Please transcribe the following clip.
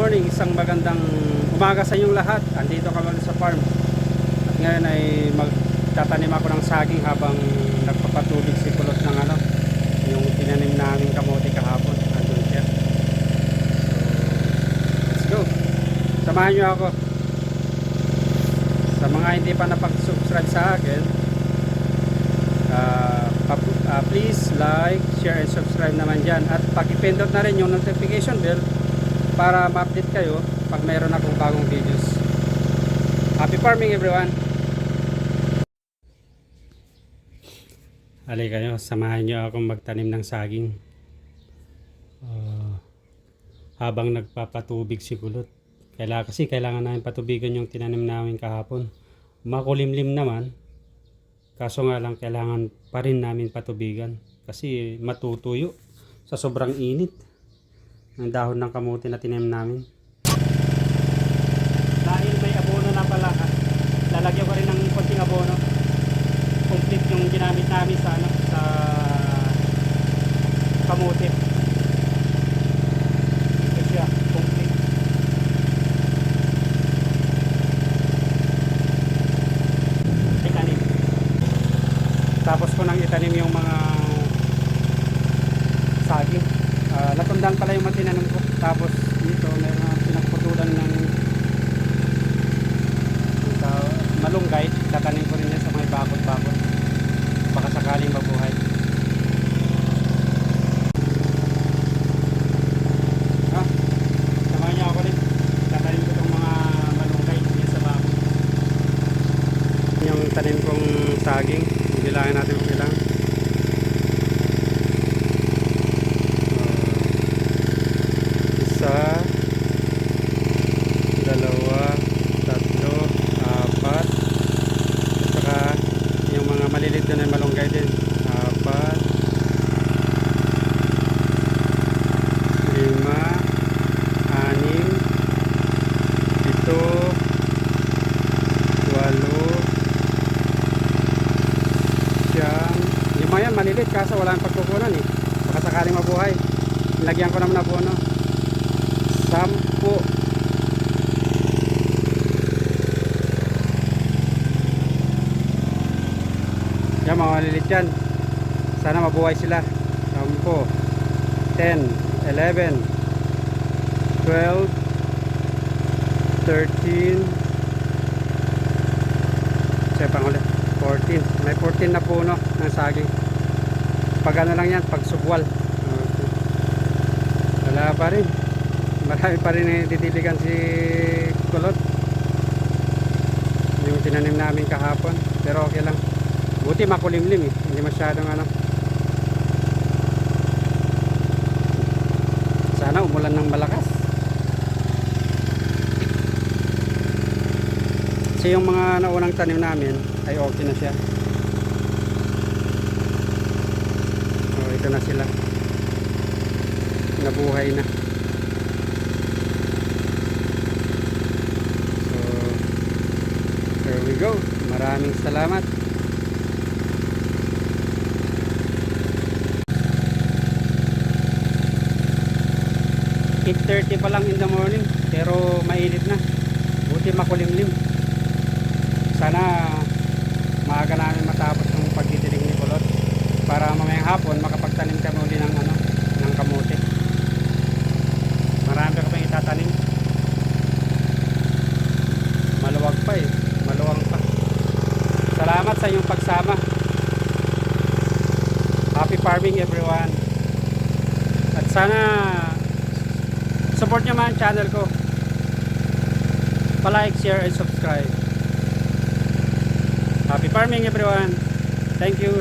morning, isang magandang umaga sa inyong lahat. Andito kami sa farm. At ngayon ay magtatanim ako ng saging habang nagpapatubig si kulot ng yung tinanim namin kamote kahapon. Andun siya. So, let's go. Samahan nyo ako. Sa mga hindi pa napag-subscribe sa akin, please like, share, and subscribe naman dyan. At pag-ipindot na rin yung notification bell para ma-update kayo pag mayroon akong bagong videos. Happy farming everyone! Halika kayo, samahan nyo akong magtanim ng saging habang nagpapatubig si kulot. Kailangan namin patubigan yung tinanim namin kahapon. Makulimlim naman, kaso nga lang kailangan pa rin namin patubigan kasi matutuyo sa sobrang init ng dahon ng kamote na tinanim namin. Dahil may abono na pala, lalagyan ko rin ng konting abono. Complete yung ginamit namin sa kamote. Ito siya, complete. Itanim. Tapos ko nang itanim yung mga saging. Natundan pala yung matinanim ko. Tapos dito meron na pinagputulan ng malunggay. Tatanim ko rin yan sa mga bakod-bakod. Baka sakaling mabuhay. Samahan niyo ako rin. Tatanim ko itong mga malunggay yan sa bakod. Yung tanim kong saging. Bilangin natin kung ilang. Dalawa, tatlo, apat, at saka yung mga malilit na malunggay din, apat, lima, anim, pito, walo, siyam. Yung mga yan malilit kaso wala ang pagkukunan baka sakaling mabuhay. Lagyan ko naman na abono. 10. Yan, mga malilit yan. Sana mabuhay sila. 10, 10, 11, 12, 13, siya pang ulit, 14. May 14 na puno ng saging. Pag ano lang yan, pag subwal. Okay. Wala pa rin. Marami pa rin didiligan si kulot. Yung tinanim namin kahapon. Pero okay lang. Buti makulimlim hindi masyadong sana umulan ng malakas kasi yung mga naunang tanim namin ay okay na siya. Ito na sila, nabuhay na. So there we go. Maraming salamat. 8:30 pa lang in the morning pero mainit na. Buti makulimlim. Sana maaga namin matapos yung pagdidilig ni kulot para mamayang hapon makapagtanim kami uli ng kamote. Marami ka pang itatanim. Maluwag pa maluwang pa. Salamat sa inyong pagsama. Happy farming everyone. At sana support nyo man ang channel ko. Pa-like, share, and subscribe. Happy farming everyone. Thank you.